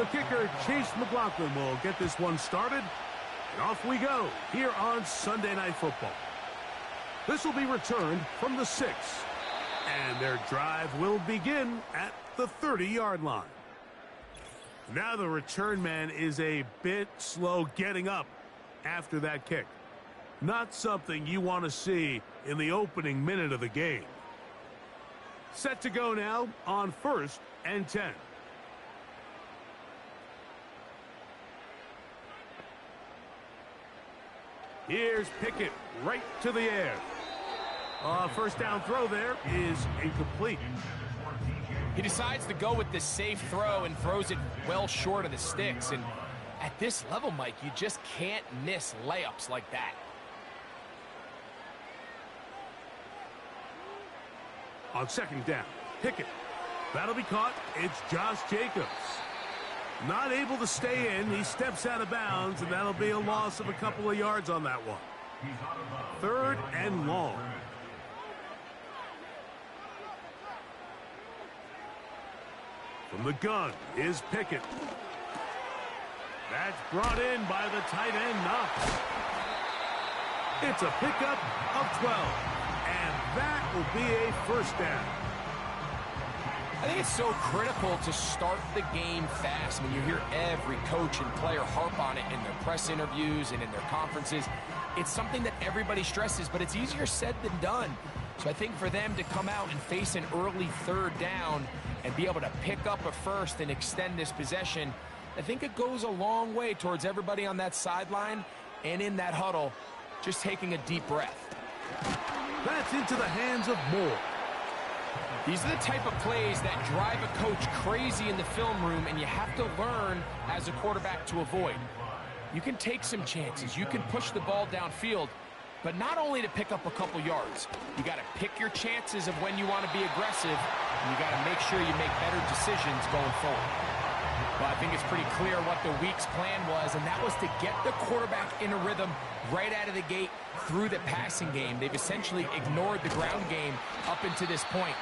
The kicker, Chase McLaughlin, will get this one started. And off we go here on Sunday Night Football. This will be returned from the 6. And their drive will begin at the 30-yard line. Now the return man is a bit slow getting up after that kick. Not something you want to see in the opening minute of the game. Set to go now on 1st and 10. Here's Pickett right to the air. First down throw there is incomplete. He decides to go with the safe throw and throws it well short of the sticks. And at this level, Mike, you just can't miss layups like that. On 2nd down, Pickett. That'll be caught. It's Josh Jacobs. Not able to stay in. He steps out of bounds, and that'll be a loss of a couple of yards on that one. 3rd and long. From the gun is Pickett. That's brought in by the tight end, Knox. It's a pickup of 12, and that will be a first down. I think it's so critical to start the game fast. When you hear every coach and player harp on it in their press interviews and in their conferences, it's something that everybody stresses, but it's easier said than done. So I think for them to come out and face an early 3rd down and be able to pick up a first and extend this possession, I think it goes a long way towards everybody on that sideline and in that huddle just taking a deep breath. That's into the hands of Moore. These are the type of plays that drive a coach crazy in the film room, and you have to learn as a quarterback to avoid. You can take some chances. You can push the ball downfield, but not only to pick up a couple yards. You got to pick your chances of when you want to be aggressive, and you got to make sure you make better decisions going forward. Well, I think it's pretty clear what the week's plan was, and that was to get the quarterback in a rhythm right out of the gate through the passing game. They've essentially ignored the ground game up until this point.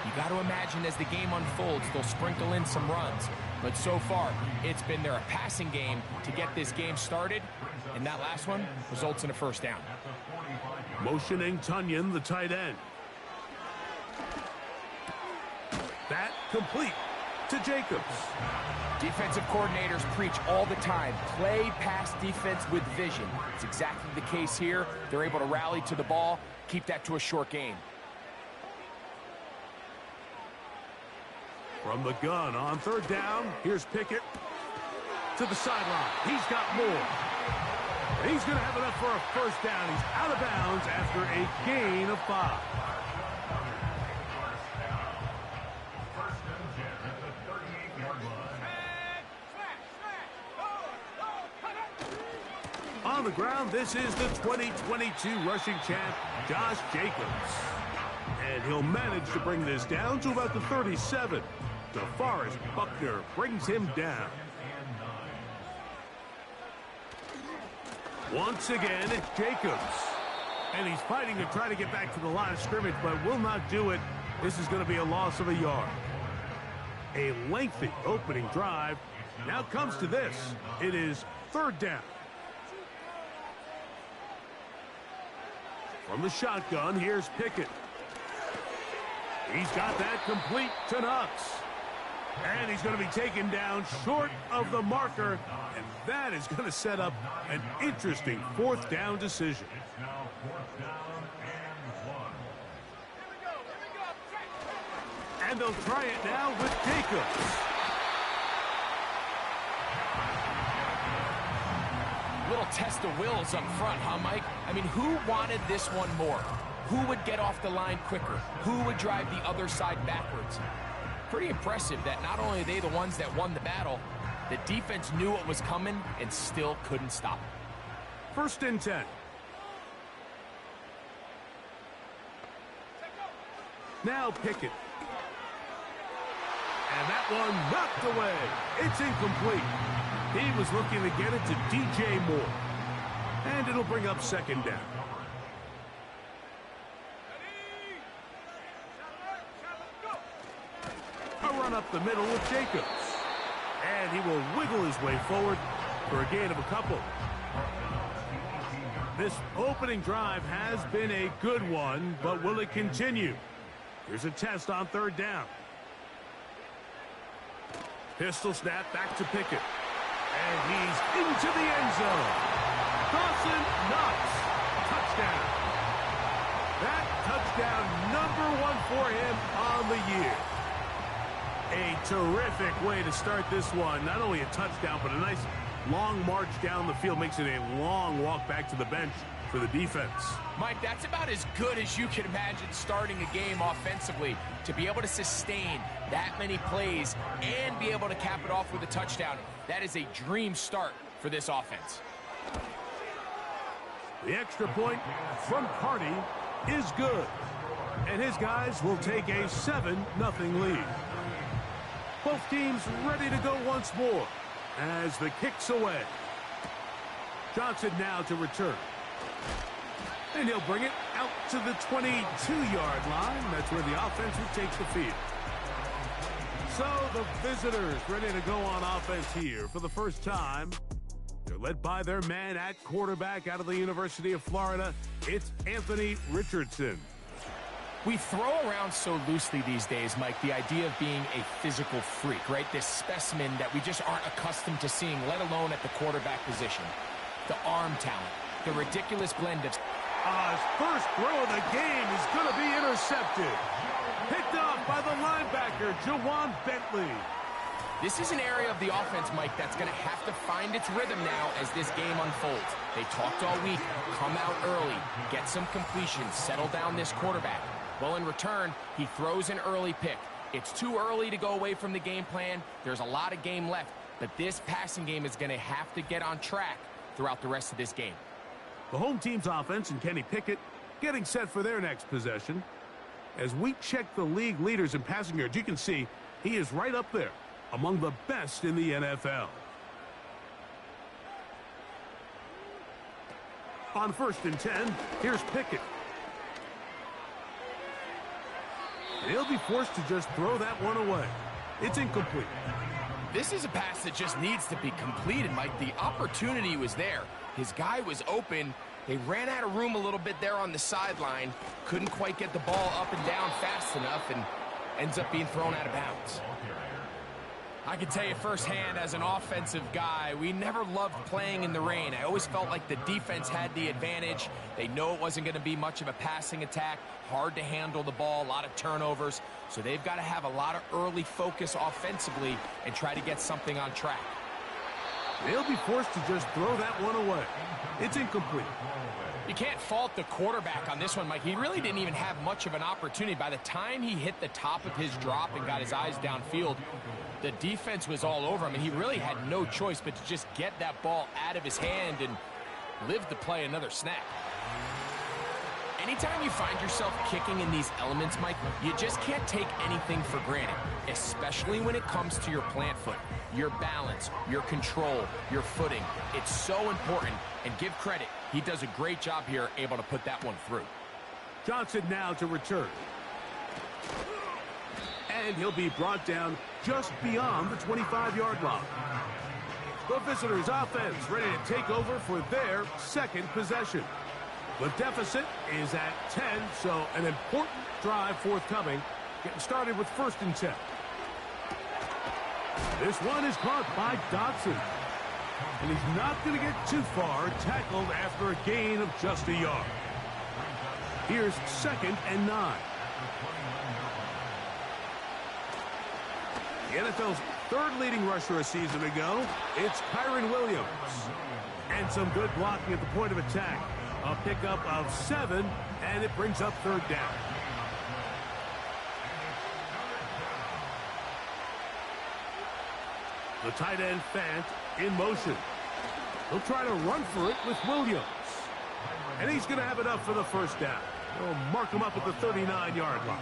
You got to imagine as the game unfolds, they'll sprinkle in some runs. But so far, it's been their passing game to get this game started, and that last one results in a first down. Motioning Tunyon, the tight end. That complete to Jacobs. Defensive coordinators preach all the time, play pass defense with vision. It's exactly the case here. They're able to rally to the ball, keep that to a short game. From the gun on 3rd down, here's Pickett to the sideline. He's got more. He's going to have enough for a first down. He's out of bounds after a gain of 5. On the ground, this is the 2022 rushing champ, Josh Jacobs. And he'll manage to bring this down to about the 37. DeForest Buckner brings him down. Once again, it's Jacobs. And he's fighting to try to get back to the line of scrimmage, but will not do it. This is going to be a loss of a yard. A lengthy opening drive. Now comes to this. It is 3rd down. From the shotgun, here's Pickett. He's got that complete to Knox. And he's going to be taken down short of the marker. And that is going to set up an interesting 4th down decision. And they'll try it now with Jacobs. Little test of wills up front, huh, Mike? I mean, who wanted this one more? Who would get off the line quicker? Who would drive the other side backwards? Pretty impressive that not only are they the ones that won the battle, the defense knew what was coming and still couldn't stop it. 1st and 10. Now Pickett. And that one knocked away. It's incomplete. He was looking to get it to DJ Moore. And it'll bring up 2nd down. A run up the middle with Jacobs. And he will wiggle his way forward for a gain of a couple. This opening drive has been a good one, but will it continue? Here's a test on third down. Pistol snap back to Pickett. And he's into the end zone. Dawson Knox. Touchdown. That touchdown #1 for him on the year. A terrific way to start this one. Not only a touchdown, but a nice long march down the field. Makes it a long walk back to the bench for the defense. Mike, that's about as good as you can imagine starting a game offensively. To be able to sustain that many plays and be able to cap it off with a touchdown, that is a dream start for this offense. The extra point from Hardy is good. And his guys will take a 7-0 lead. Both teams ready to go once more as the kick's away. Johnson now to return. And he'll bring it out to the 22-yard line. That's where the offense will take the field. So the visitors ready to go on offense here for the first time. They're led by their man at quarterback out of the University of Florida. It's Anthony Richardson. We throw around so loosely these days, Mike, the idea of being a physical freak, right? This specimen that we just aren't accustomed to seeing, let alone at the quarterback position. The arm talent, the ridiculous blend of... His first throw of the game is going to be intercepted. Picked off by the linebacker, Jawan Bentley. This is an area of the offense, Mike, that's going to have to find its rhythm now as this game unfolds. They talked all week, come out early, get some completions, settle down this quarterback. Well, in return, he throws an early pick. It's too early to go away from the game plan. There's a lot of game left, but this passing game is going to have to get on track throughout the rest of this game. The home team's offense and Kenny Pickett getting set for their next possession. As we check the league leaders in passing yards, you can see he is right up there among the best in the NFL. On 1st and 10, here's Pickett. And he'll be forced to just throw that one away. It's incomplete. This is a pass that just needs to be completed, Mike. The opportunity was there. His guy was open. They ran out of room a little bit there on the sideline. Couldn't quite get the ball up and down fast enough and ends up being thrown out of bounds. I can tell you firsthand as an offensive guy, we never loved playing in the rain. I always felt like the defense had the advantage. They know it wasn't going to be much of a passing attack. Hard to handle the ball, a lot of turnovers. So they've got to have a lot of early focus offensively and try to get something on track. They'll be forced to just throw that one away. It's incomplete. You can't fault the quarterback on this one, Mike. He really didn't even have much of an opportunity. By the time he hit the top of his drop and got his eyes downfield, the defense was all over him, and he really had no choice but to just get that ball out of his hand and live to play another snap. Anytime you find yourself kicking in these elements, Mike, you just can't take anything for granted, especially when it comes to your plant foot, your balance, your control, your footing. It's so important, and give credit. He does a great job here, able to put that one through. Johnson now to return. And he'll be brought down just beyond the 25-yard line. The visitors' offense ready to take over for their second possession. The deficit is at 10, so an important drive forthcoming. Getting started with 1st and 10. This one is caught by Dotson. And he's not going to get too far, tackled after a gain of just a yard. Here's 2nd and 9. The NFL's third leading rusher a season ago, it's Kyron Williams. And some good blocking at the point of attack. A pickup of 7, and it brings up 3rd down. The tight end Fant in motion. He'll try to run for it with Williams. And he's going to have enough for the 1st down. They'll mark him up at the 39-yard line.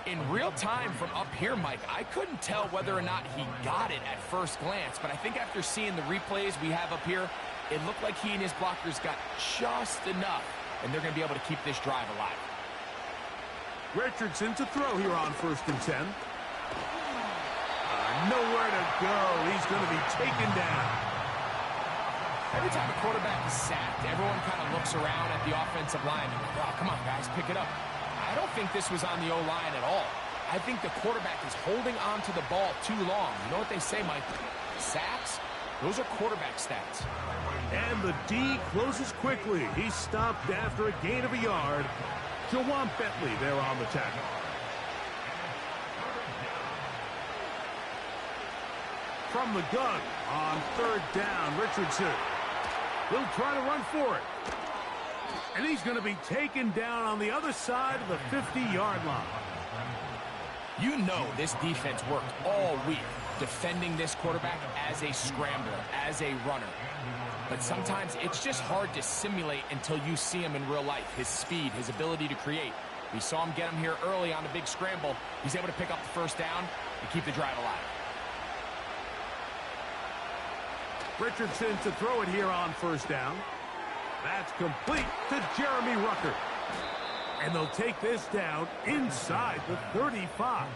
In real time from up here, Mike, I couldn't tell whether or not he got it at first glance, but I think after seeing the replays we have up here, it looked like he and his blockers got just enough, and they're going to be able to keep this drive alive. Richardson to throw here on 1st and 10. nowhere to go. He's going to be taken down. Every time a quarterback is sacked, everyone kind of looks around at the offensive line and like, oh, come on, guys, pick it up. I don't think this was on the O-line at all. I think the quarterback is holding on to the ball too long. You know what they say, Mike? Sacks, those are quarterback stats. And the D closes quickly. He's stopped after a gain of a yard. Jawan Bentley there on the tackle. From the gun on third down, Richardson. He'll try to run for it. And he's going to be taken down on the other side of the 50-yard line. You know this defense worked all week defending this quarterback as a scrambler, as a runner. But sometimes it's just hard to simulate until you see him in real life. His speed, his ability to create. We saw him get him here early on a big scramble. He's able to pick up the first down and keep the drive alive. Richardson to throw it here on first down. That's complete to Jeremy Rucker. And they'll take this down inside the 35.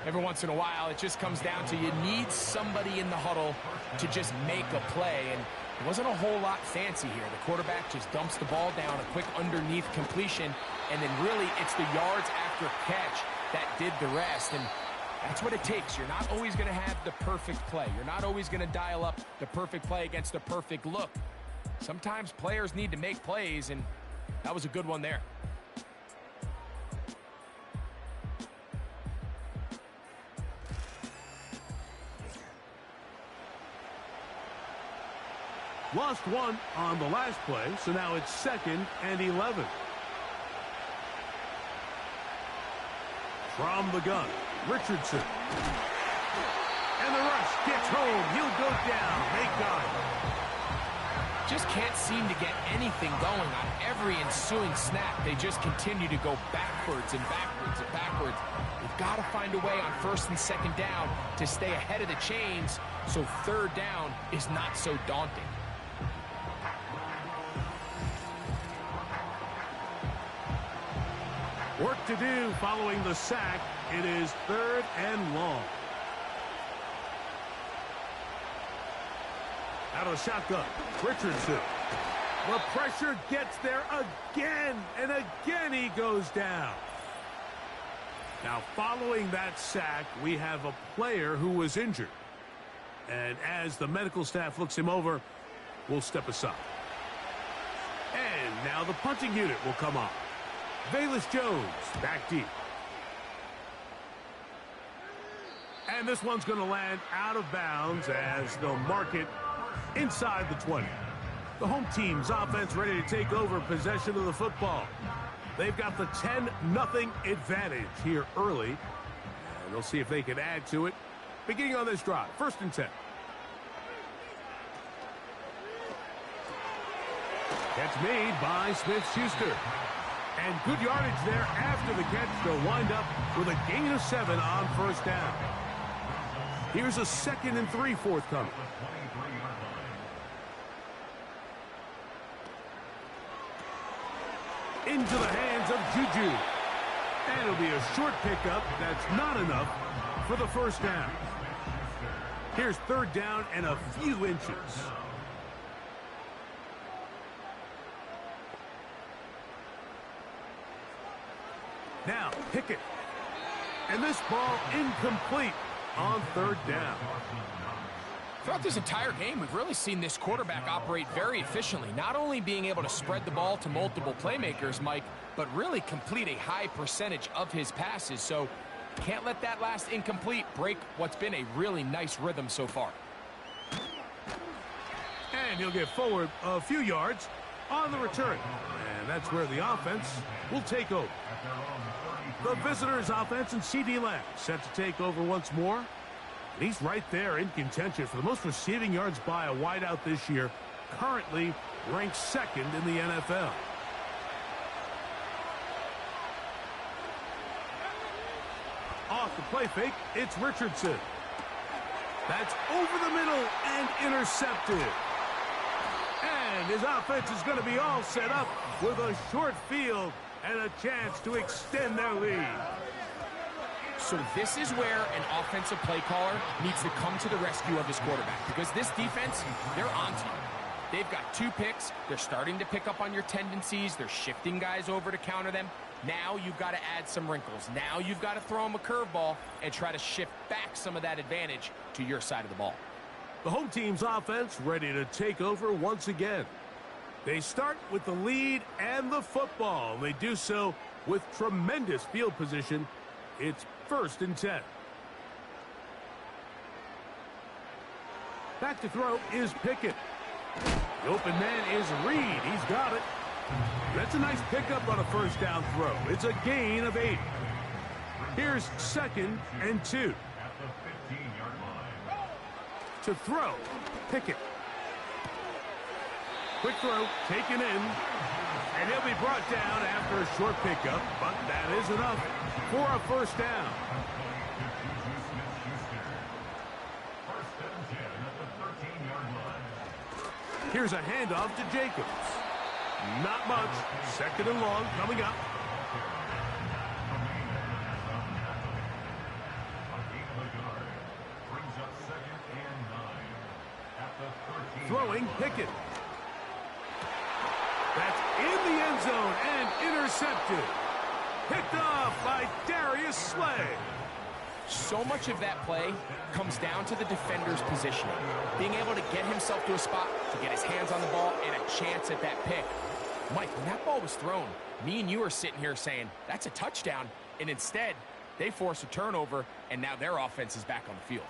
Every once in a while, it just comes down to you need somebody in the huddle to just make a play. And it wasn't a whole lot fancy here. The quarterback just dumps the ball down, a quick underneath completion, and then really it's the yards after catch that did the rest. And that's what it takes. You're not always going to have the perfect play. You're not always going to dial up the perfect play against the perfect look. Sometimes players need to make plays, and that was a good one there. Lost one on the last play, so now it's 2nd and 11. From the gun, Richardson. And the rush gets home. He'll go down. They got him. Just can't seem to get anything going on every ensuing snap. They just continue to go backwards and backwards and backwards. You've got to find a way on 1st and 2nd down to stay ahead of the chains so 3rd down is not so daunting. Work to do following the sack. It is 3rd and long. Out of the shotgun, Richardson. The pressure gets there again, and again he goes down. Now, following that sack, we have a player who was injured. And as the medical staff looks him over, we'll step aside. And now the punting unit will come on. Velus Jones back deep. And this one's going to land out of bounds as they'll mark it inside the 20. The home team's offense ready to take over possession of the football. They've got the 10-0 advantage here early. And they'll see if they can add to it. Beginning on this drive, 1st and 10. Catch made by Smith-Schuster. And good yardage there after the catch. They'll wind up with a gain of 7 on 1st down. Here's a 2nd and 3 forthcoming. Into the hands of Juju. And it'll be a short pickup. That's not enough for the 1st down. Here's 3rd down and a few inches. Now, Pickett. And this ball incomplete on 3rd down. Throughout this entire game, we've really seen this quarterback operate very efficiently, not only being able to spread the ball to multiple playmakers, Mike, but really complete a high percentage of his passes. So can't let that last incomplete break what's been a really nice rhythm so far. And he'll get forward a few yards on the return. And that's where the offense will take over. The visitors' offense and C.D. Lamb set to take over once more. And he's right there in contention for the most receiving yards by a wideout this year, currently ranked 2nd in the NFL. Off the play fake, it's Richardson. That's over the middle and intercepted. And his offense is going to be all set up with a short field and a chance to extend their lead. So this is where an offensive play caller needs to come to the rescue of his quarterback, because this defense, they're onto you. They've got 2 picks. They're starting to pick up on your tendencies. They're shifting guys over to counter them. Now you've got to add some wrinkles. Now you've got to throw them a curveball and try to shift back some of that advantage to your side of the ball. The home team's offense ready to take over once again. They start with the lead and the football. They do so with tremendous field position. It's 1st and 10. Back to throw is Pickett. The open man is Reed. He's got it. That's a nice pickup on a 1st down throw. It's a gain of 8. Here's 2nd and 2. To throw, Pickett. Quick throw, taken in. And he'll be brought down after a short pickup, but that is enough for a 1st down. Here's a handoff to Jacobs. Not much. 2nd and long coming up. Throwing Pickett. That's in the end zone and intercepted. Picked off by Darius Slay. So much of that play comes down to the defender's positioning. Being able to get himself to a spot, to get his hands on the ball, and a chance at that pick. Mike, when that ball was thrown, me and you are sitting here saying, that's a touchdown. And instead, they force a turnover, and now their offense is back on the field.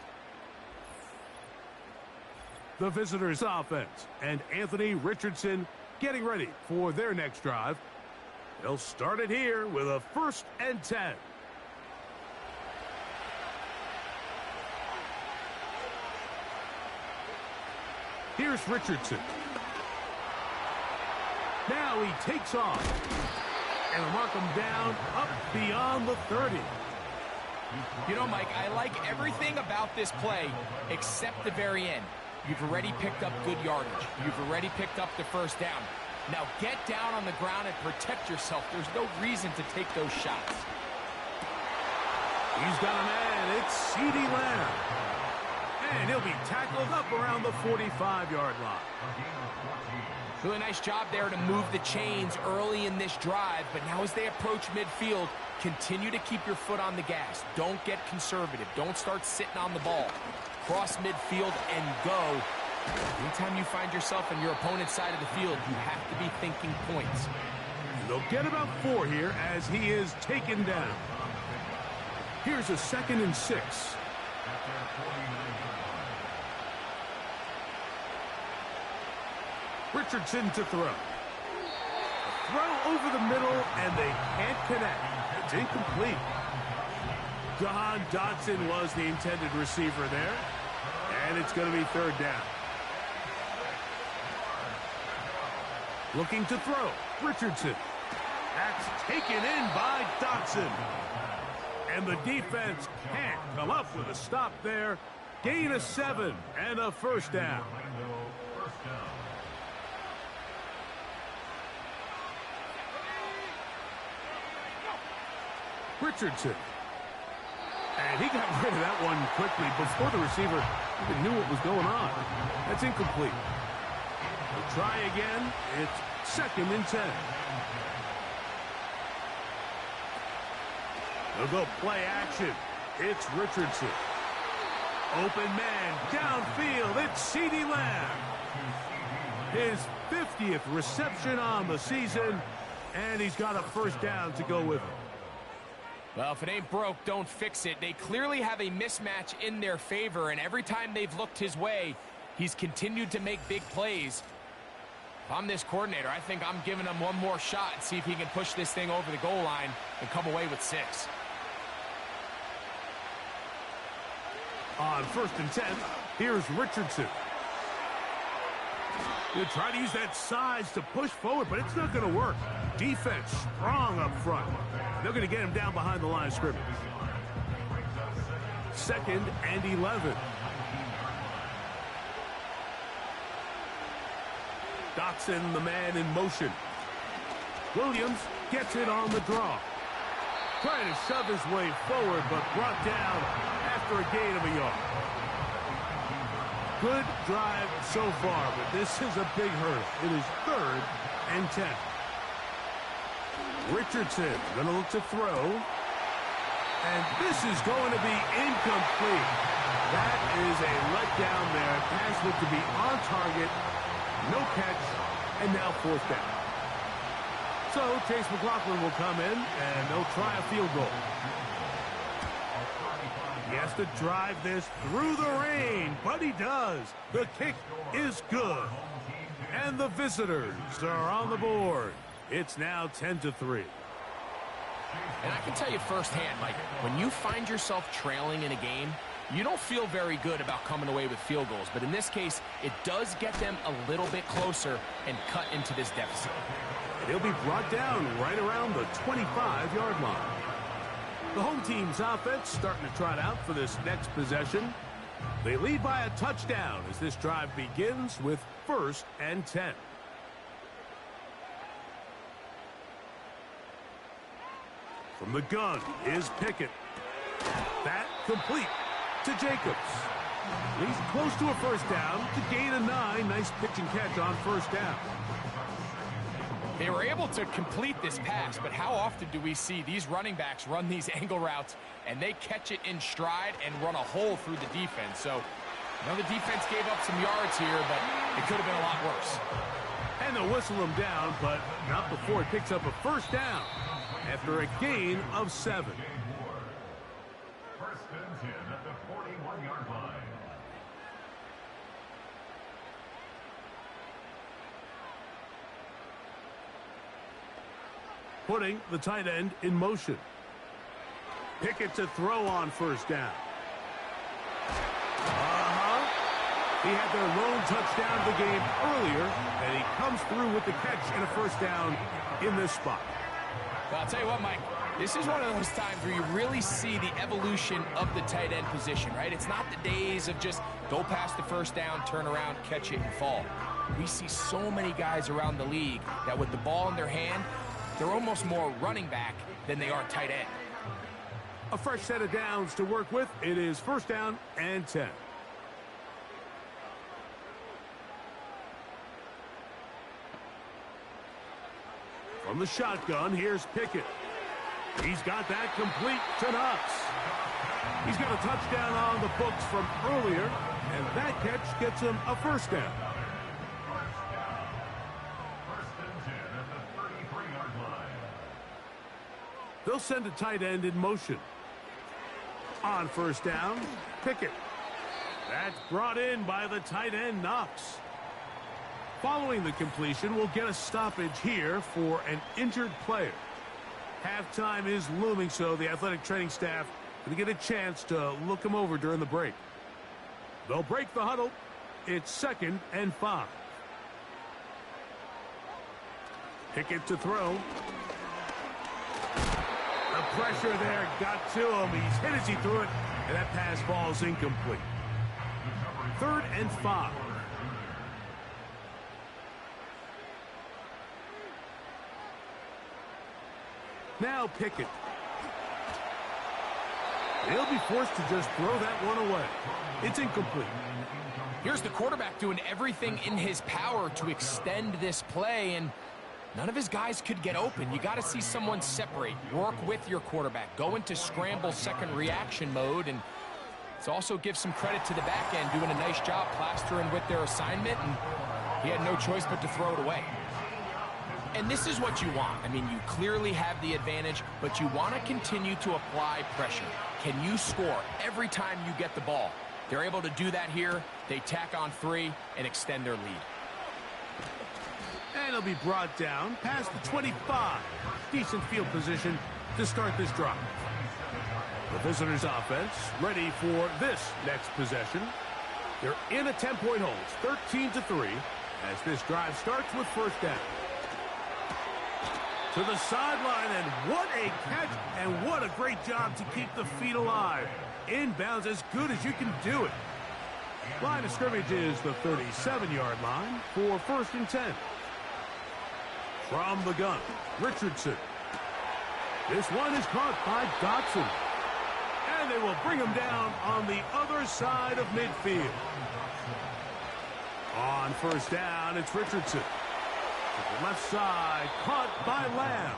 The visitors' offense and Anthony Richardson getting ready for their next drive. They'll start it here with a 1st and 10. Here's Richardson. Now he takes off. And will mark him down up beyond the 30. You know, Mike, I like everything about this play except the very end. You've already picked up good yardage. You've already picked up the 1st down. Now get down on the ground and protect yourself. There's no reason to take those shots. He's got a man. It's CeeDee Lamb. And he'll be tackled up around the 45-yard line. Really nice job there to move the chains early in this drive, but now as they approach midfield, continue to keep your foot on the gas. Don't get conservative. Don't start sitting on the ball. Cross midfield and go. Anytime you find yourself on your opponent's side of the field, you have to be thinking points. They'll get about 4 here as he is taken down. Here's a 2nd and 6. Richardson to throw. Throw over the middle, and they can't connect. It's incomplete. Jahan Dotson was the intended receiver there, and it's going to be 3rd down. Looking to throw, Richardson. That's taken in by Dotson. And the defense can't come up with a stop there. Gain of 7 and a 1st down. Richardson. And he got rid of that one quickly before the receiver even knew what was going on. That's incomplete. We'll try again. It's 2nd and 10. They'll go play action. It's Richardson. Open man downfield. It's CeeDee Lamb. His 50th reception on the season, and he's got a 1st down to go with him. Well, if it ain't broke, don't fix it. They clearly have a mismatch in their favor, and every time they've looked his way, he's continued to make big plays. If I'm this coordinator, I think I'm giving him one more shot and see if he can push this thing over the goal line and come away with 6. On 1st and 10, here's Richardson. He'll try to use that size to push forward, but it's not going to work. Defense strong up front. They're going to get him down behind the line of scrimmage. 2nd and 11. Dotson, the man in motion. Williams gets it on the draw. Trying to shove his way forward, but brought down after a gain of a yard. Good drive so far, but this is a big hurdle. It is 3rd and 10. Richardson going to look to throw. And this is going to be incomplete. That is a letdown there. Pass looked to be on target. No catch. And now 4th down. So Chase McLaughlin will come in, and they'll try a field goal. He has to drive this through the rain, but he does. The kick is good. And the visitors are on the board. It's now 10-3. And I can tell you firsthand, Mike, when you find yourself trailing in a game, you don't feel very good about coming away with field goals. But in this case, it does get them a little bit closer and cut into this deficit. He'll be brought down right around the 25-yard line. The home team's offense starting to trot out for this next possession. They lead by a touchdown as this drive begins with 1st and 10. From the gun is Pickett. That complete to Jacobs. He's close to a 1st down to gain a 9. Nice pitch and catch on 1st down. They were able to complete this pass, but how often do we see these running backs run these angle routes and they catch it in stride and run a hole through the defense? So, the defense gave up some yards here, but it could have been a lot worse. And they'll whistle him down, but not before he picks up a 1st down after a gain of 7. 1st and 10 at the 41-yard line. Putting the tight end in motion. Pickett to throw on 1st down. He had their lone touchdown of the game earlier, and he comes through with the catch and a 1st down in this spot. Well, I'll tell you what, Mike, this is one of those times where you really see the evolution of the tight end position, right? It's not the days of just go past the 1st down, turn around, catch it, and fall. We see so many guys around the league that with the ball in their hand, they're almost more running back than they are tight end. A fresh set of downs to work with. It is 1st down and 10. From the shotgun, here's Pickett. He's got that complete to Knox. He's got a touchdown on the books from earlier, and that catch gets him a 1st down. They'll send a tight end in motion. On 1st down, Pickett. That's brought in by the tight end, Knox. Following the completion, we'll get a stoppage here for an injured player. Halftime is looming, so the athletic training staff going to get a chance to look him over during the break. They'll break the huddle. It's 2nd and 5. Pickett to throw. The pressure there got to him. He's hit as he threw it, and that pass falls incomplete. 3rd and 5. Now Pickett. He'll be forced to just throw that one away. It's incomplete. Here's the quarterback doing everything in his power to extend this play, and none of his guys could get open. You got to see someone separate, work with your quarterback, go into scramble second reaction mode, and it also gives some credit to the back end doing a nice job plastering with their assignment, and he had no choice but to throw it away. And this is what you want. I mean, you clearly have the advantage, but you want to continue to apply pressure. Can you score every time you get the ball? They're able to do that here. They tack on 3 and extend their lead. And he'll be brought down past the 25. Decent field position to start this drive. The visitors' offense ready for this next possession. They're in a 10-point hold. It's 13-3 as this drive starts with 1st down. To the sideline, and what a catch, and what a great job to keep the feet alive. Inbounds as good as you can do it. Line of scrimmage is the 37-yard line for 1st and 10. From the gun, Richardson. This one is caught by Dotson. And they will bring him down on the other side of midfield. On first down, it's Richardson. To the left side, caught by Lamb.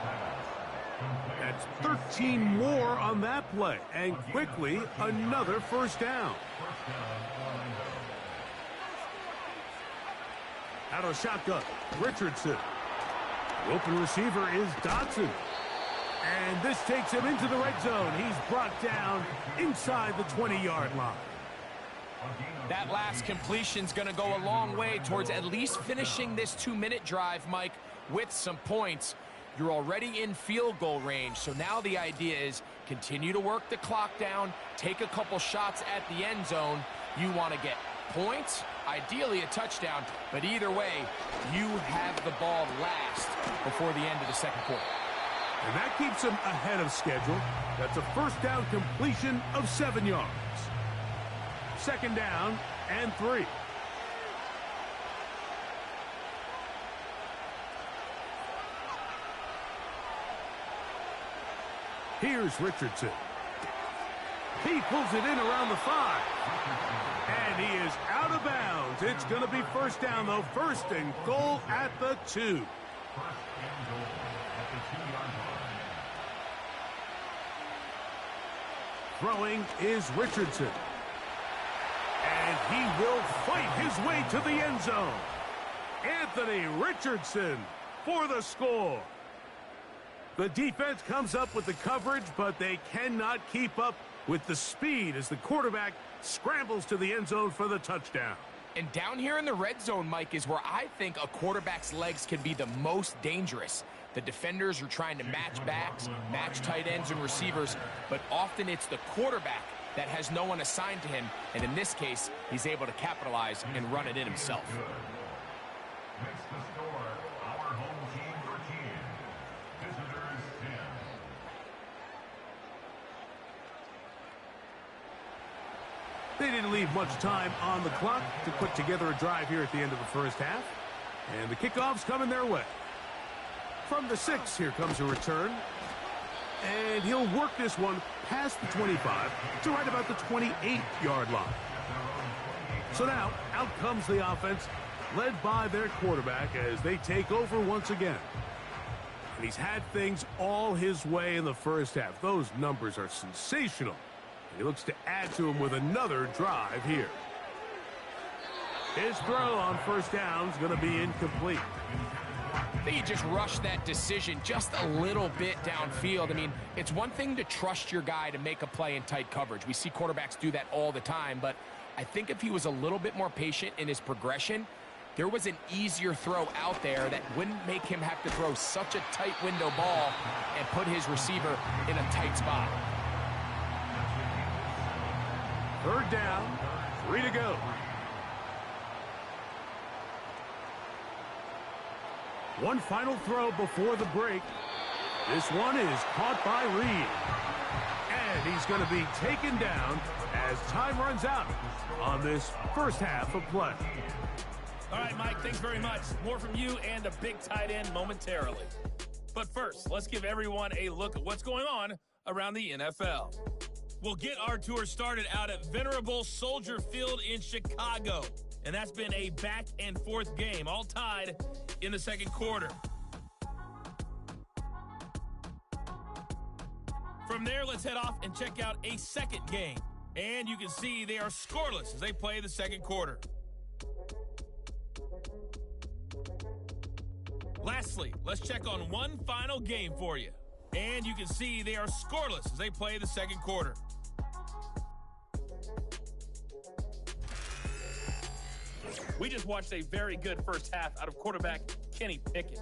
That's 13 more on that play. And quickly, another first down. Out of shotgun, Richardson. The open receiver is Dotson. And this takes him into the red zone. He's brought down inside the 20-yard line. That last completion's going to go a long way towards at least finishing this 2-minute drive, Mike, with some points. You're already in field goal range, so now the idea is continue to work the clock down, take a couple shots at the end zone. You want to get points, ideally a touchdown, but either way, you have the ball last before the end of the second quarter. And that keeps him ahead of schedule. That's a first down completion of 7 yards. Second down and 3. Here's Richardson. He pulls it in around the 5. And he is out of bounds. It's going to be first down, though. First and goal at the 2. Throwing is Richardson. And he will fight his way to the end zone. Anthony Richardson for the score. The defense comes up with the coverage, but they cannot keep up with the speed as the quarterback scrambles to the end zone for the touchdown. And down here in the red zone, Mike, is where I think a quarterback's legs can be the most dangerous. The defenders are trying to match backs, match tight ends and receivers, but often it's the quarterback that has no one assigned to him, and in this case, he's able to capitalize and run it in himself. Makes the score our home team 13, visitors 10. They didn't leave much time on the clock to put together a drive here at the end of the first half. And the kickoff's coming their way. From the 6, here comes a return. And he'll work this one past the 25 to right about the 28-yard line. So now, out comes the offense, led by their quarterback as they take over once again. And he's had things all his way in the first half. Those numbers are sensational. And he looks to add to them with another drive here. His throw on first down is going to be incomplete. I think he just rushed that decision just a little bit downfield. I mean, it's one thing to trust your guy to make a play in tight coverage. We see quarterbacks do that all the time, but I think if he was a little bit more patient in his progression, there was an easier throw out there that wouldn't make him have to throw such a tight window ball and put his receiver in a tight spot. Third down, 3 to go. One final throw before the break. This one is caught by Reed. And he's going to be taken down as time runs out on this first half of play. All right, Mike, thanks very much. More from you and the big tight end momentarily. But first, let's give everyone a look at what's going on around the NFL. We'll get our tour started out at Venerable Soldier Field in Chicago. And that's been a back-and-forth game, all tied in the second quarter. From there, let's head off and check out a second game. And you can see they are scoreless as they play the second quarter. Lastly, let's check on one final game for you. And you can see they are scoreless as they play the second quarter. We just watched a very good first half out of quarterback Kenny Pickett.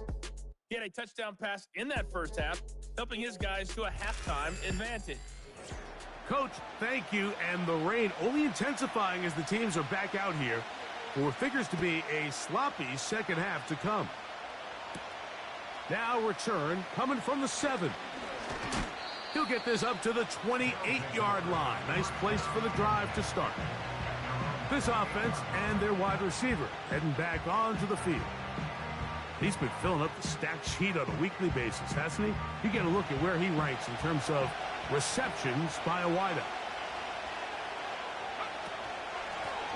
He had a touchdown pass in that first half, helping his guys to a halftime advantage. Coach, thank you. And the rain only intensifying as the teams are back out here for what figures to be a sloppy second half to come. Now return coming from the 7. He'll get this up to the 28-yard line. Nice place for the drive to start. This offense and their wide receiver heading back onto the field. He's been filling up the stat sheet on a weekly basis, hasn't he? You get a look at where he ranks in terms of receptions by a wideout.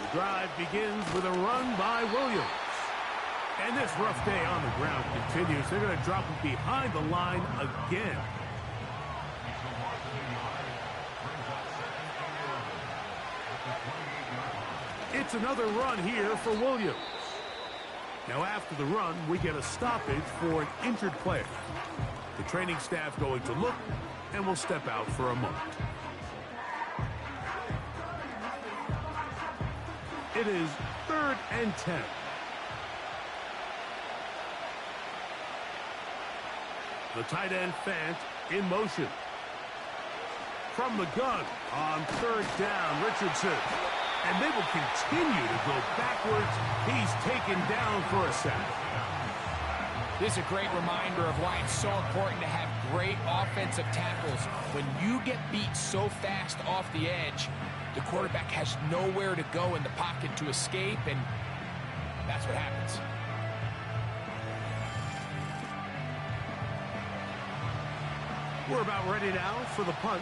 The drive begins with a run by Williams. And this rough day on the ground continues. They're going to drop it behind the line again. It's another run here for Williams. Now after the run, we get a stoppage for an injured player. The training staff going to look and will step out for a moment. It is 3rd and 10. The tight end Fant in motion. From the gun on 3rd down, Richardson. And they will continue to go backwards. He's taken down for a sack. This is a great reminder of why it's so important to have great offensive tackles. When you get beat so fast off the edge, the quarterback has nowhere to go in the pocket to escape, and that's what happens. We're about ready now for the punt.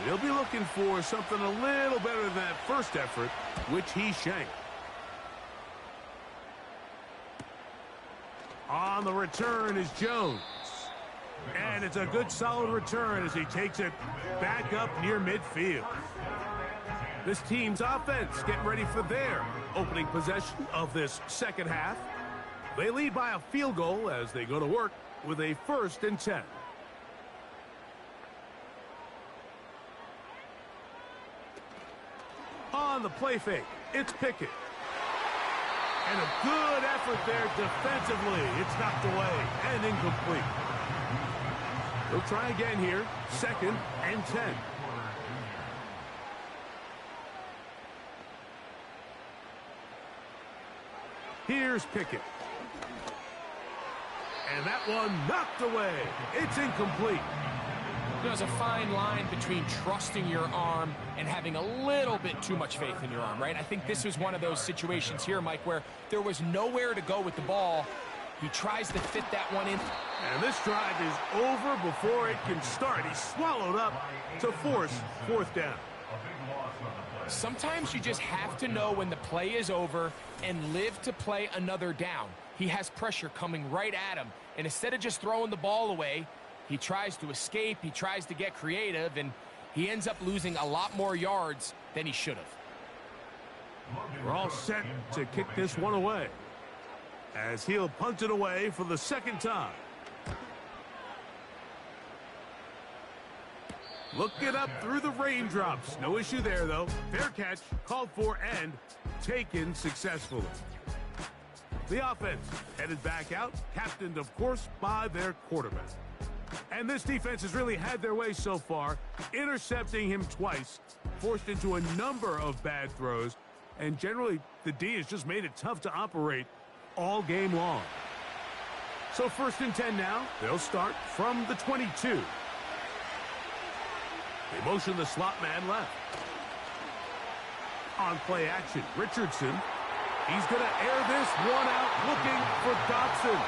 He'll be looking for something a little better than that first effort, which he shanked. On the return is Jones. And it's a good solid return as he takes it back up near midfield. This team's offense getting ready for their opening possession of this second half. They lead by a field goal as they go to work with a 1st and 10. On the play fake, it's Pickett. And a good effort there defensively. It's knocked away and incomplete. They'll try again here. 2nd and 10. Here's Pickett. And that one knocked away. It's incomplete. There's a fine line between trusting your arm and having a little bit too much faith in your arm, right? I think this was one of those situations here, Mike, where there was nowhere to go with the ball. He tries to fit that one in. And this drive is over before it can start. He's swallowed up to force 4th down. Sometimes you just have to know when the play is over and live to play another down. He has pressure coming right at him, and instead of just throwing the ball away, he tries to escape, he tries to get creative, and he ends up losing a lot more yards than he should have. We're all set to kick this one away as he'll punt it away for the 2nd time. Looking up through the raindrops. No issue there, though. Fair catch, called for, and taken successfully. The offense headed back out, captained, of course, by their quarterback. And this defense has really had their way so far, intercepting him twice, forced into a number of bad throws, and generally the D has just made it tough to operate all game long. So 1st and 10 now. They'll start from the 22. They motion the slot man left. On play action, Richardson. He's going to air this one out, looking for Dotson.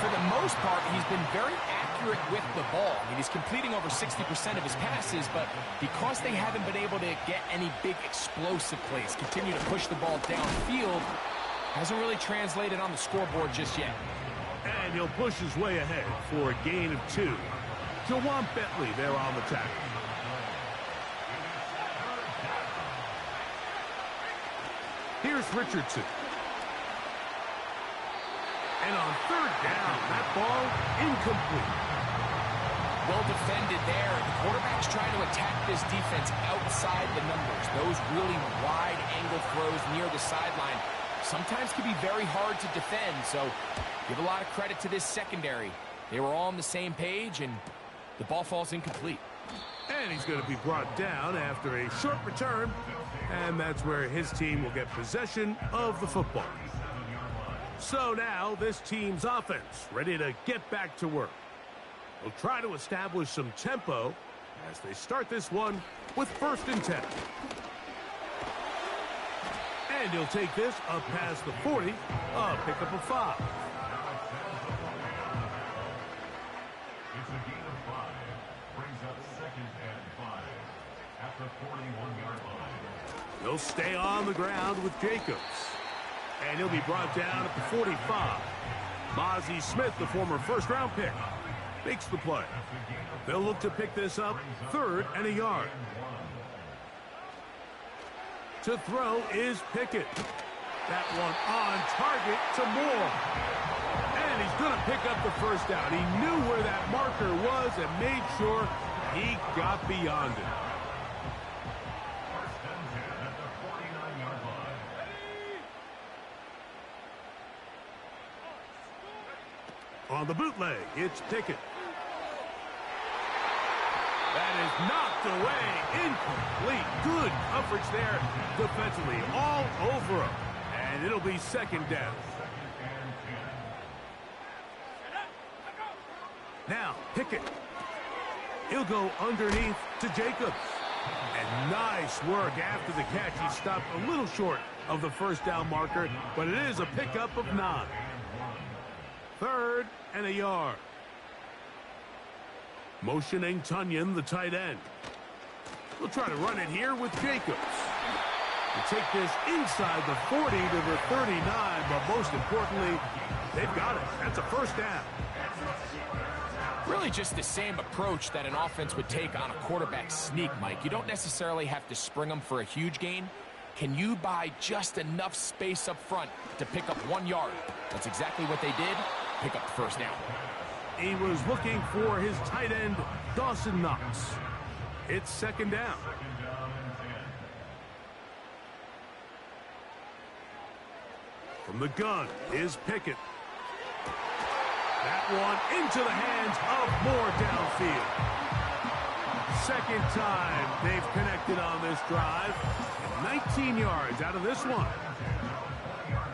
For the most part, he's been very accurate with the ball. I mean, he's completing over 60% of his passes, but because they haven't been able to get any big explosive plays, continue to push the ball downfield, hasn't really translated on the scoreboard just yet. And he'll push his way ahead for a gain of 2. Jawan Bentley there on the tackle. Here's Richardson. And on 3rd down, that ball incomplete. Well defended there. The quarterback's trying to attack this defense outside the numbers. Those really wide angle throws near the sideline sometimes can be very hard to defend. So give a lot of credit to this secondary. They were all on the same page, and the ball falls incomplete. And he's going to be brought down after a short return. And that's where his team will get possession of the football. So now this team's offense ready to get back to work. They'll try to establish some tempo as they start this one with 1st and 10. And he'll take this up past the 40, a pickup of 5. It's a gain of 5. Brings up 2nd and 5 at the 41-yard line. He'll stay on the ground with Jacobs. And he'll be brought down at the 45. Mozzie Smith, the former first-round pick, makes the play. They'll look to pick this up 3rd and a yard. To throw is Pickett. That one on target to Moore. And he's going to pick up the first down. He knew where that marker was and made sure he got beyond it. First and 10 at the 49-yard line. On the bootleg, it's Pickett. That is knocked away. Incomplete. Good coverage there defensively. All over him. And it'll be 2nd down. Now, Pickett. He'll go underneath to Jacobs. And nice work after the catch. He stopped a little short of the first down marker, but it is a pickup of 9. 3rd and a yard. Motioning Tunyon, the tight end. We'll try to run it here with Jacobs. We'll take this inside the 40 to the 39, but most importantly, they've got it. That's a first down. Really just the same approach that an offense would take on a quarterback sneak, Mike. You don't necessarily have to spring them for a huge gain. Can you buy just enough space up front to pick up 1 yard? That's exactly what they did. Pick up the first down. He was looking for his tight end, Dawson Knox. It's 2nd down. From the gun is Pickett. That one into the hands of Moore downfield. 2nd time they've connected on this drive. 19 yards out of this one.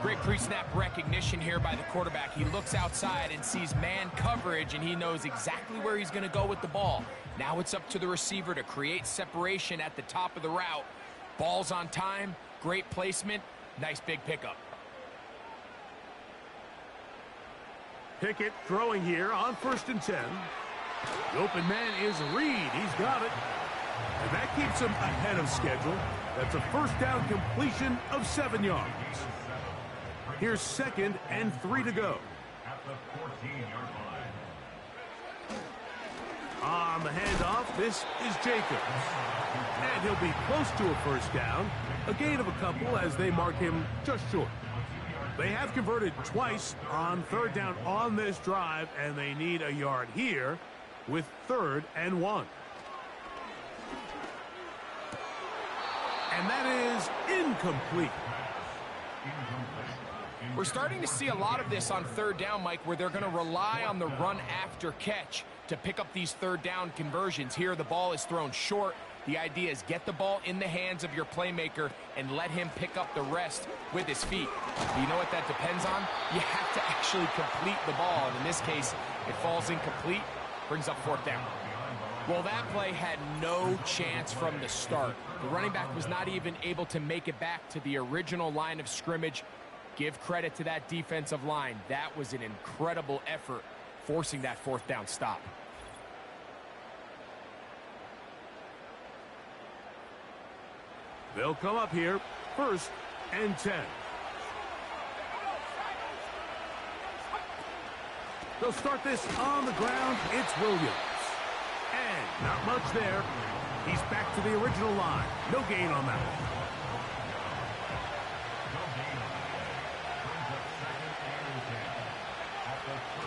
Great pre-snap recognition here by the quarterback. He looks outside and sees man coverage, and he knows exactly where he's going to go with the ball. Now it's up to the receiver to create separation at the top of the route. Ball's on time, great placement, nice big pickup. Pickett throwing here on 1st and 10. The open man is Reed. He's got it. And that keeps him ahead of schedule. That's a first down completion of 7 yards. Here's 2nd and 3 to go. At the 14-yard line. On the handoff, this is Jacobs. And he'll be close to a first down. A gain of a couple as they mark him just short. They have converted twice on 3rd down on this drive, and they need a yard here with 3rd and 1. And that is incomplete. We're starting to see a lot of this on 3rd down, Mike, where they're going to rely on the run after catch to pick up these 3rd down conversions. Here, the ball is thrown short. The idea is get the ball in the hands of your playmaker and let him pick up the rest with his feet. You know what that depends on? You have to actually complete the ball, and in this case, it falls incomplete, brings up 4th down. Well, that play had no chance from the start. The running back was not even able to make it back to the original line of scrimmage. Give credit to that defensive line. That was an incredible effort, forcing that 4th down stop. They'll come up here, 1st and 10. They'll start this on the ground. It's Williams. And not much there. He's back to the original line. No gain on that one.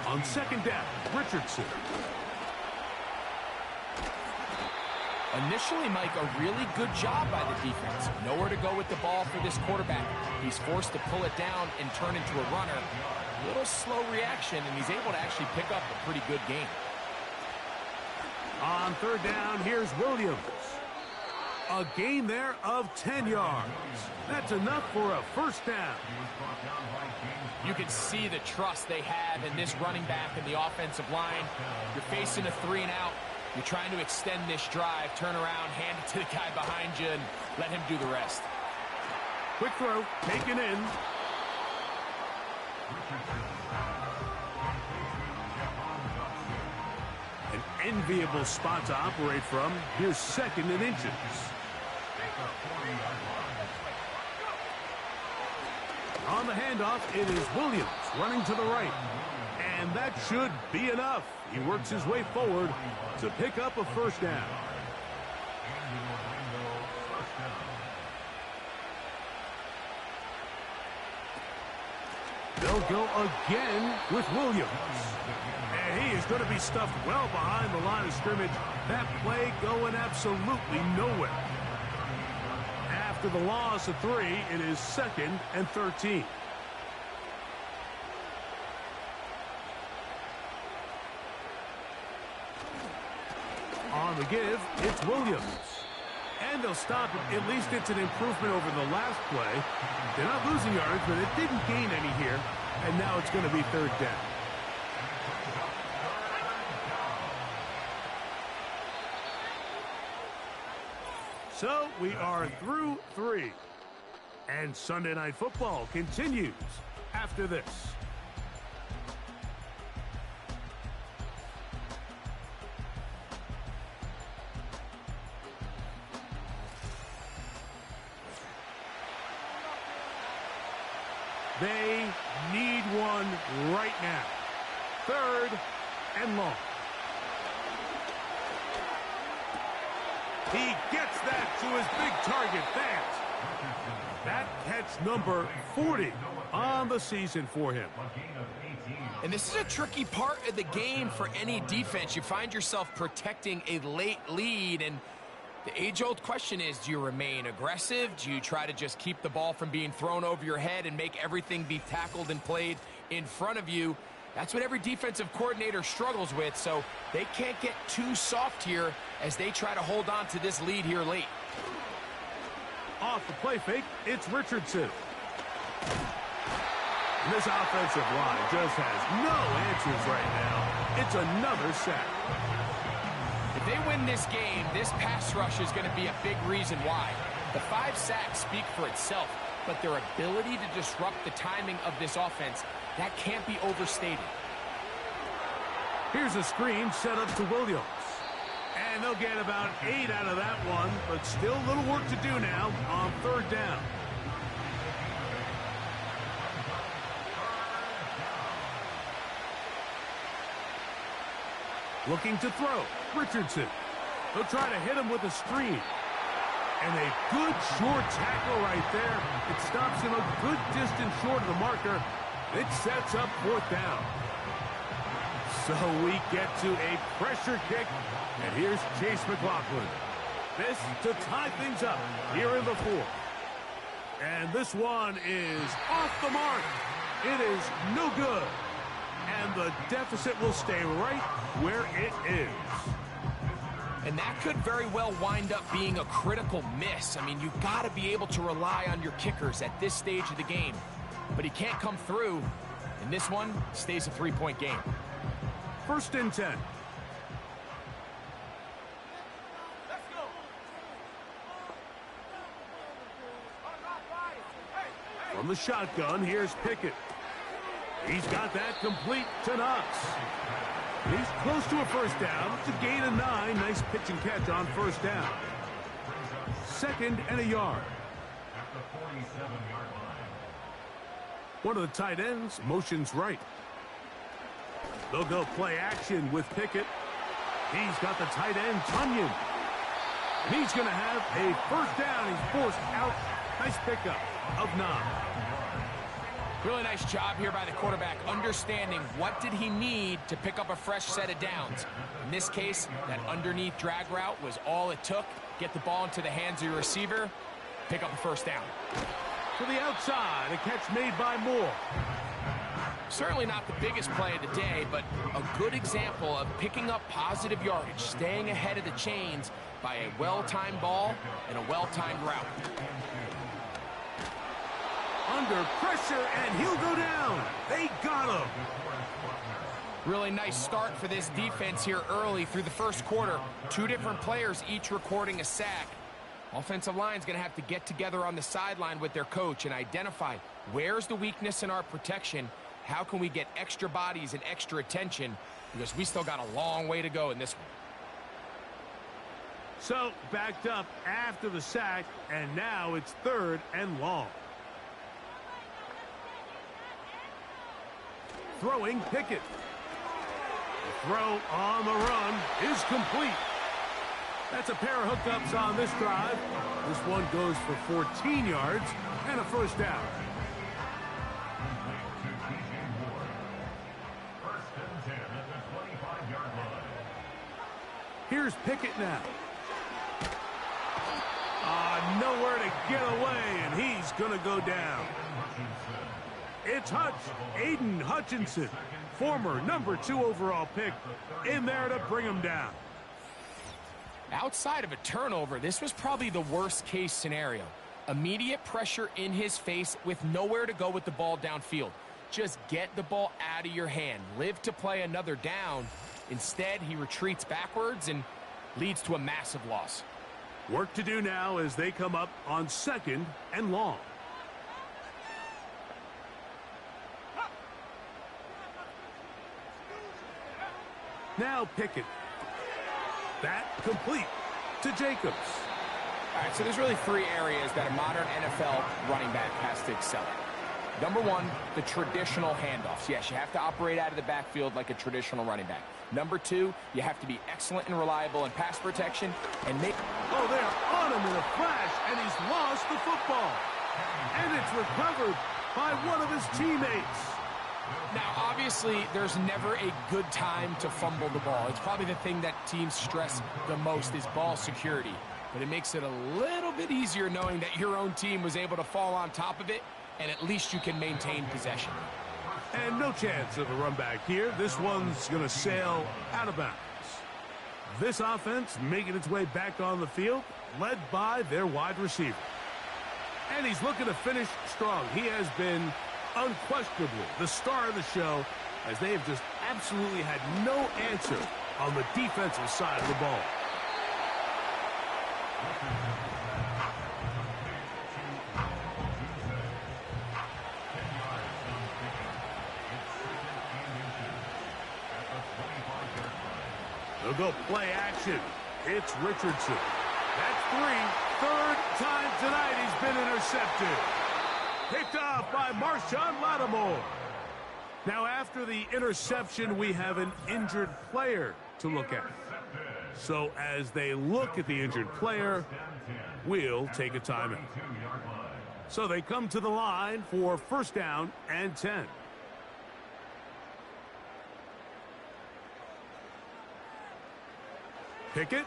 On 2nd down, Richardson. Initially, Mike, a really good job by the defense. Nowhere to go with the ball for this quarterback. He's forced to pull it down and turn into a runner. A little slow reaction, and he's able to actually pick up a pretty good gain. On 3rd down, here's Williams. A gain there of 10 yards. That's enough for a first down. You can see the trust they have in this running back and the offensive line. You're facing a 3 and out. You're trying to extend this drive, turn around, hand it to the guy behind you, and let him do the rest. Quick throw, taken in. An enviable spot to operate from. Here's second and inches. On the handoff, it is Williams running to the right. And that should be enough. He works his way forward to pick up a first down. They'll go again with Williams. And he is going to be stuffed well behind the line of scrimmage. That play going absolutely nowhere. After the loss of 3, it is 2nd and 13. On the give, it's Williams. And they'll stop it. At least it's an improvement over the last play. They're not losing yards, but it didn't gain any here. And now it's going to be 3rd down. So we are through 3. And Sunday Night Football continues after this. They need one right now. 3rd and long. He gets that to his big target. That catch number 40 on the season for him. And this is a tricky part of the game for any defense. You find yourself protecting a late lead, and the age-old question is, do you remain aggressive? Do you try to just keep the ball from being thrown over your head and make everything be tackled and played in front of you? That's what every defensive coordinator struggles with, so they can't get too soft here as they try to hold on to this lead here late. Off the play fake, it's Richardson. This offensive line just has no answers right now. It's another sack. If they win this game, this pass rush is going to be a big reason why. The 5 sacks speak for itself, but their ability to disrupt the timing of this offense, that can't be overstated. Here's a screen set up to Williams. And they'll get about 8 out of that one, but still a little work to do now on 3rd down. Looking to throw. Richardson. They'll try to hit him with a screen. And a good short tackle right there. It stops him a good distance short of the marker. It sets up 4th down. So we get to a pressure kick. And here's Chase McLaughlin. This to tie things up here in the 4th. And this one is off the mark. It is no good. And the deficit will stay right where it is. And that could very well wind up being a critical miss. I mean, you've got to be able to rely on your kickers at this stage of the game. But he can't come through. And this one stays a 3-point game. 1st and 10. From the shotgun, here's Pickett. He's got that complete to Knox. He's close to a 1st down. It's a gain of 9. Nice pitch and catch on 1st down. 2nd and a yard. At the 47-yard line. One of the tight ends motions right. They'll go play action with Pickett. He's got the tight end, Tunyon. And he's going to have a 1st down. He's forced out. Nice pickup of 9. Really nice job here by the quarterback, understanding what did he need to pick up a fresh set of downs. In this case, that underneath drag route was all it took. Get the ball into the hands of your receiver, pick up a 1st down. To the outside, a catch made by Moore. Certainly not the biggest play of the day, but a good example of picking up positive yardage, staying ahead of the chains by a well-timed ball and a well-timed route. Under pressure, and he'll go down. They got him. Really nice start for this defense here early through the 1st quarter. 2 different players each recording a sack. Offensive line's going to have to get together on the sideline with their coach and identify where's the weakness in our protection, how can we get extra bodies and extra attention, because we still got a long way to go in this one. So, backed up after the sack, and now it's 3rd and long. Throwing Pickett. The throw on the run is complete. That's a pair of hookups on this drive. This one goes for 14 yards and a first down. Here's Pickett now. Nowhere to get away, and he's going to go down. It's Hutch, Aiden Hutchinson, former #2 overall pick, in there to bring him down. Outside of a turnover, this was probably the worst-case scenario. Immediate pressure in his face with nowhere to go with the ball downfield. Just get the ball out of your hand. Live to play another down. Instead, he retreats backwards and leads to a massive loss. Work to do now as they come up on 2nd and long. Now Pickett. That complete to Jacobs. All right, so there's really 3 areas that a modern NFL running back has to excel at. Number 1, the traditional handoffs. Yes, you have to operate out of the backfield like a traditional running back. Number 2, you have to be excellent and reliable in pass protection and make... Oh, they're on him in a flash, and he's lost the football. And it's recovered by one of his teammates. Now, obviously, there's never a good time to fumble the ball. It's probably the thing that teams stress the most is ball security. But it makes it a little bit easier knowing that your own team was able to fall on top of it, and at least you can maintain possession. And no chance of a run back here. This one's going to sail out of bounds. This offense making its way back on the field, led by their wide receiver. And he's looking to finish strong. He has been unquestionably the star of the show, as they have just absolutely had no answer on the defensive side of the ball. They'll go play action. It's Richardson. That's 3. 3rd time tonight he's been intercepted. Picked off by Marshawn Lattimore. Now, after the interception, we have an injured player to look at. So as they look at the injured player, we'll take a timeout. So they come to the line for 1st down and 10. Pickett.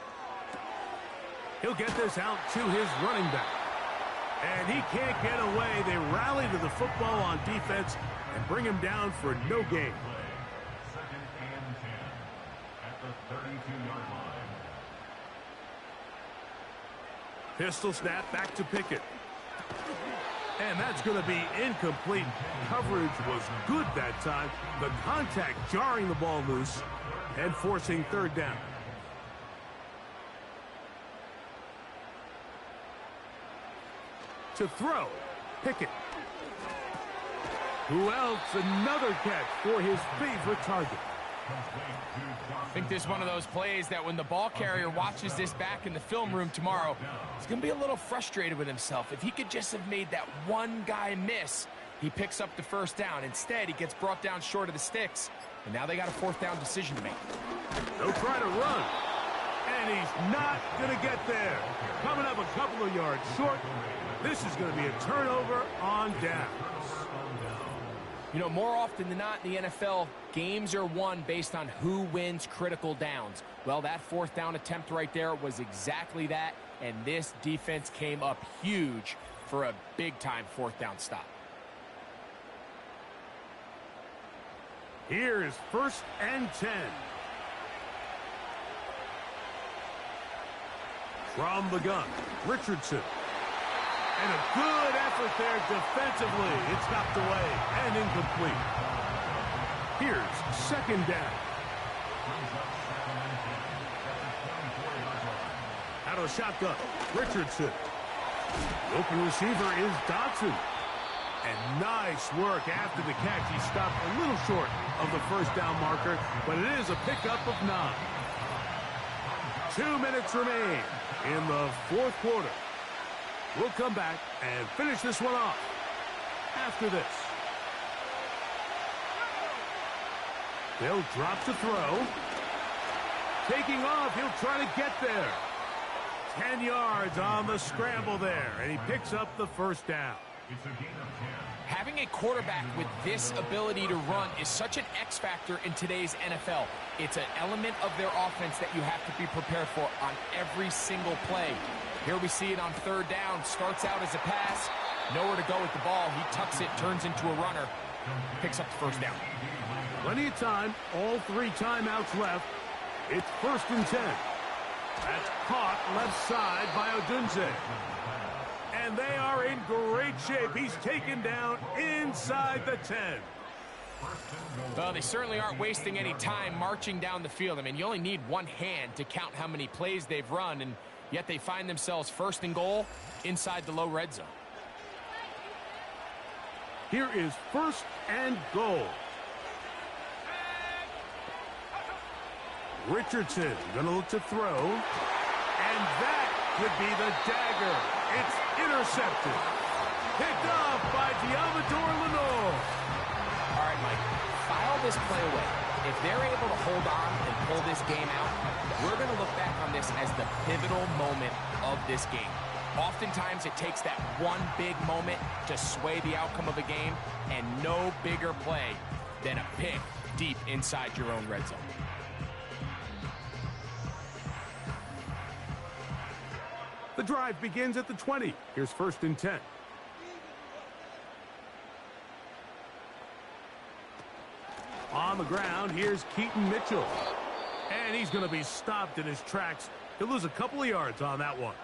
He'll get this out to his running back. And he can't get away. They rally to the football on defense and bring him down for no gain. 2nd and 10 at the 32-yard line. Pistol snap back to Pickett. And that's going to be incomplete. Coverage was good that time. The contact jarring the ball loose and forcing 3rd down. To throw, Pickett. Who else? Another catch for his favorite target. I think this is one of those plays that when the ball carrier watches this back in the film room tomorrow, he's going to be a little frustrated with himself. If he could just have made that one guy miss, he picks up the 1st down. Instead, he gets brought down short of the sticks, and now they got a 4th down decision to make. They'll try to run, and he's not going to get there. Coming up a couple of yards short. This is going to be a turnover on downs. You know, more often than not in the NFL, games are won based on who wins critical downs. Well, that 4th down attempt right there was exactly that, and this defense came up huge for a big-time 4th down stop. Here's 1st and 10. From the gun, Richardson. And a good effort there defensively. It's knocked away and incomplete. Here's 2nd down. Out of shotgun, Richardson. The open receiver is Dotson. And nice work after the catch. He stopped a little short of the first down marker, but it is a pickup of 9. 2 minutes remain in the fourth quarter. We'll come back and finish this one off after this. They'll drop to throw. Taking off, he'll try to get there. 10 yards on the scramble there, and he picks up the first down. It's a gain of 10. Having a quarterback with this ability to run is such an X factor in today's NFL. It's an element of their offense that you have to be prepared for on every single play. Here we see it on third down. Starts out as a pass. Nowhere to go with the ball. He tucks it, turns into a runner. Picks up the first down. Plenty of time. All 3 timeouts left. It's 1st and 10. That's caught left side by Odunze. And they are in great shape. He's taken down inside the 10. Well, they certainly aren't wasting any time marching down the field. I mean, you only need one hand to count how many plays they've run, and yet they find themselves 1st and goal inside the low red zone. Here is 1st and goal. Richardson going to look to throw. And that could be the dagger. It's intercepted. Picked off by Diamador Lenore. All right, Mike, file this play away. If they're able to hold on and pull this game out, we're going to look back on this as the pivotal moment of this game. Oftentimes, it takes that one big moment to sway the outcome of a game, and no bigger play than a pick deep inside your own red zone. The drive begins at the 20. Here's 1st and 10. On the ground, here's Keaton Mitchell. And he's going to be stopped in his tracks. He'll lose a couple of yards on that one.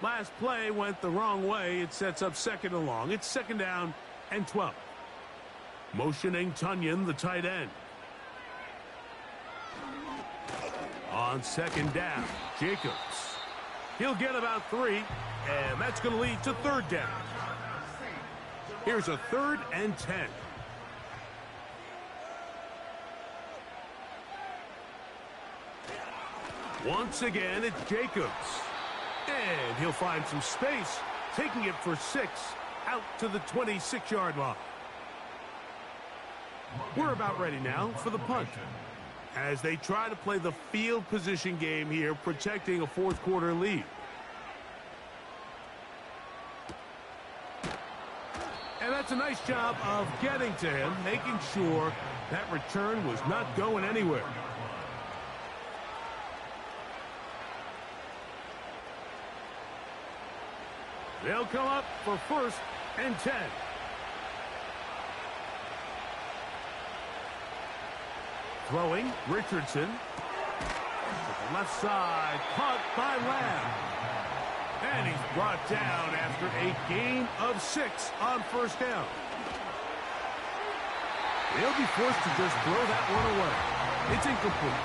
Last play went the wrong way. It sets up 2nd and long. It's 2nd down and 12. Motioning Tunyon, the tight end. On 2nd down, Jacobs. He'll get about 3, and that's going to lead to 3rd down. Here's a 3rd and 10. Once again, it's Jacobs. And he'll find some space, taking it for 6 out to the 26-yard line. We're about ready now for the punt, as they try to play the field position game here, protecting a 4th quarter lead. And that's a nice job of getting to him, making sure that return was not going anywhere. They'll come up for 1st and 10. Throwing, Richardson. To the left side, caught by Lamb. And he's brought down after a gain of 6 on 1st down. They'll be forced to just throw that one away. It's incomplete.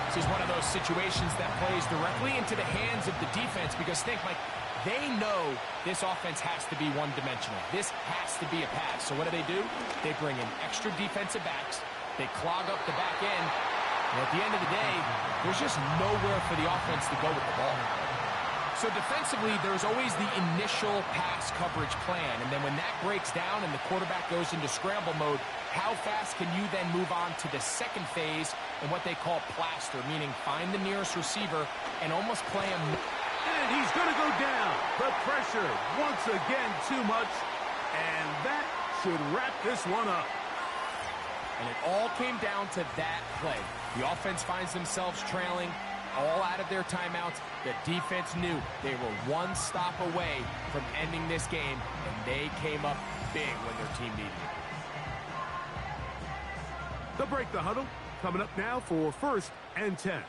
This is one of those situations that plays directly into the hands of the defense, because think, Mike, they know this offense has to be one-dimensional. This has to be a pass. So what do? They bring in extra defensive backs. They clog up the back end. And at the end of the day, there's just nowhere for the offense to go with the ball. So defensively, there's always the initial pass coverage plan. And then when that breaks down and the quarterback goes into scramble mode, how fast can you then move on to the second phase and what they call plaster, meaning find the nearest receiver and almost play him. And he's going to go down. The pressure, once again, too much. And that should wrap this one up. And it all came down to that play. The offense finds themselves trailing, all out of their timeouts. The defense knew they were one stop away from ending this game, and they came up big when their team needed it. They'll break the huddle. Coming up now for 1st and 10.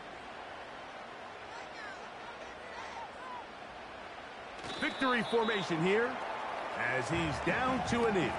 Victory formation here as he's down to a knee.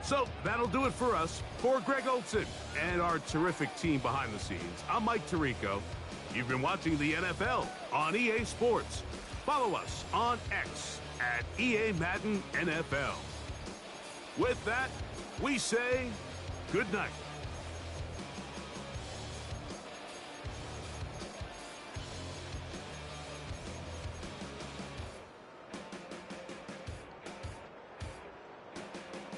So that'll do it for us. For Greg Olson and our terrific team behind the scenes, I'm Mike Tirico. You've been watching the NFL on EA Sports. Follow us on X at EA Madden NFL. With that, we say good night.